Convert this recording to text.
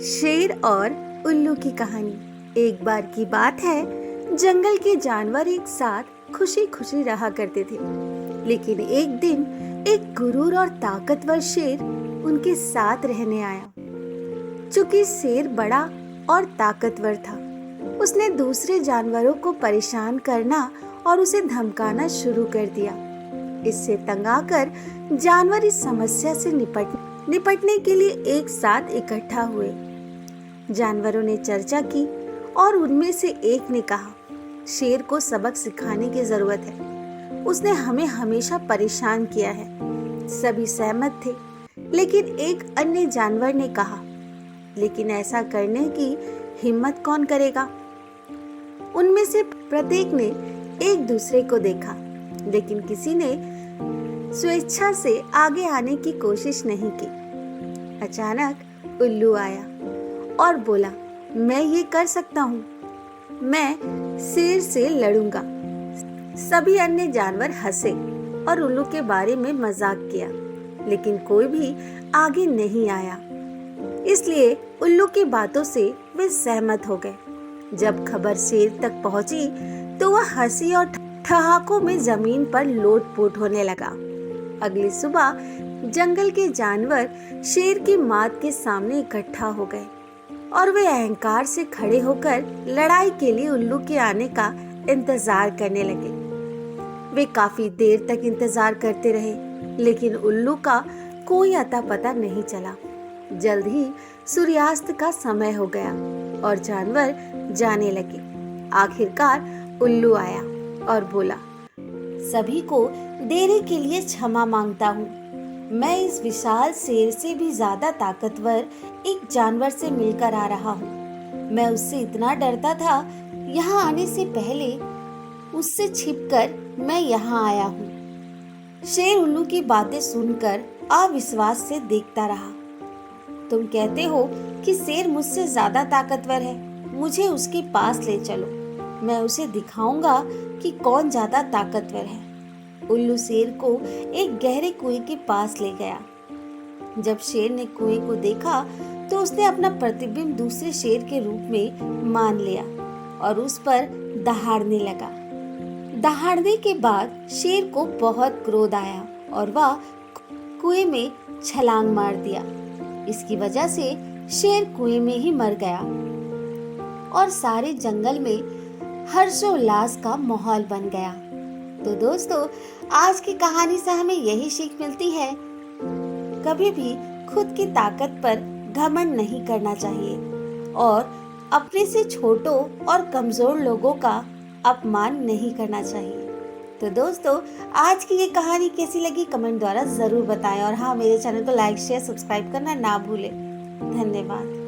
शेर और उल्लू की कहानी। एक बार की बात है, जंगल के जानवर एक साथ खुशी खुशी रहा करते थे। लेकिन एक दिन एक गुरूर और ताकतवर शेर उनके साथ रहने आया। चूंकि शेर बड़ा और ताकतवर था, उसने दूसरे जानवरों को परेशान करना और उसे धमकाना शुरू कर दिया। इससे तंग आकर जानवर इस समस्या से निपटने के लिए एक साथ इकट्ठा हुए। जानवरों ने चर्चा की और उनमें से एक ने कहा, शेर को सबक सिखाने की जरूरत है, उसने हमें हमेशा परेशान किया है। सभी सहमत थे, लेकिन एक अन्य जानवर ने कहा, लेकिन ऐसा करने की हिम्मत कौन करेगा? उनमें से प्रत्येक ने एक दूसरे को देखा, लेकिन किसी ने स्वेच्छा से आगे आने की कोशिश नहीं की। अचानक उल्लू आया और बोला, मैं ये कर सकता हूँ, मैं शेर से लड़ूंगा। सभी अन्य जानवर हंसे और उल्लू के बारे में मजाक किया, लेकिन कोई भी आगे नहीं आया। इसलिए उल्लू की बातों से वे सहमत हो गए। जब खबर शेर तक पहुंची तो वह हंसी और ठहाकों में जमीन पर लोट-पोट होने लगा। अगली सुबह जंगल के जानवर शेर की मात के सामने इकट्ठा हो गए और वे अहंकार से खड़े होकर लड़ाई के लिए उल्लू के आने का इंतजार करने लगे। वे काफी देर तक इंतजार करते रहे, लेकिन उल्लू का कोई अता पता नहीं चला। जल्द ही सूर्यास्त का समय हो गया और जानवर जाने लगे। आखिरकार उल्लू आया और बोला, सभी को देरी के लिए क्षमा मांगता हूँ। मैं इस विशाल शेर से भी ज्यादा ताकतवर एक जानवर से मिलकर आ रहा हूँ। मैं उससे इतना डरता था, यहाँ आने से पहले उससे छिपकर मैं यहाँ आया हूँ। शेर उल्लू की बातें सुनकर अविश्वास से देखता रहा। तुम कहते हो कि शेर मुझसे ज्यादा ताकतवर है, मुझे उसके पास ले चलो, मैं उसे दिखाऊंगा कि कौन ज्यादा ताकतवर है। उल्लू शेर को एक गहरे कुएं के पास ले गया। जब शेर ने कुएं को देखा तो उसने अपना प्रतिबिंब दूसरे शेर के रूप में मान लिया और उस पर दहाड़ने लगा। दहाड़ने के बाद शेर को बहुत क्रोध आया और वह कुएं में छलांग मार दिया। इसकी वजह से शेर कुएं में ही मर गया और सारे जंगल में हर्षोल्लास का माहौल बन गया। तो दोस्तों, आज की कहानी से हमें यही सीख मिलती है, कभी भी खुद की ताकत पर घमंड नहीं करना चाहिए और अपने से छोटों और कमजोर लोगों का अपमान नहीं करना चाहिए। तो दोस्तों, आज की ये कहानी कैसी लगी कमेंट द्वारा जरूर बताएं और हाँ, मेरे चैनल को लाइक शेयर सब्सक्राइब करना ना भूलें। धन्यवाद।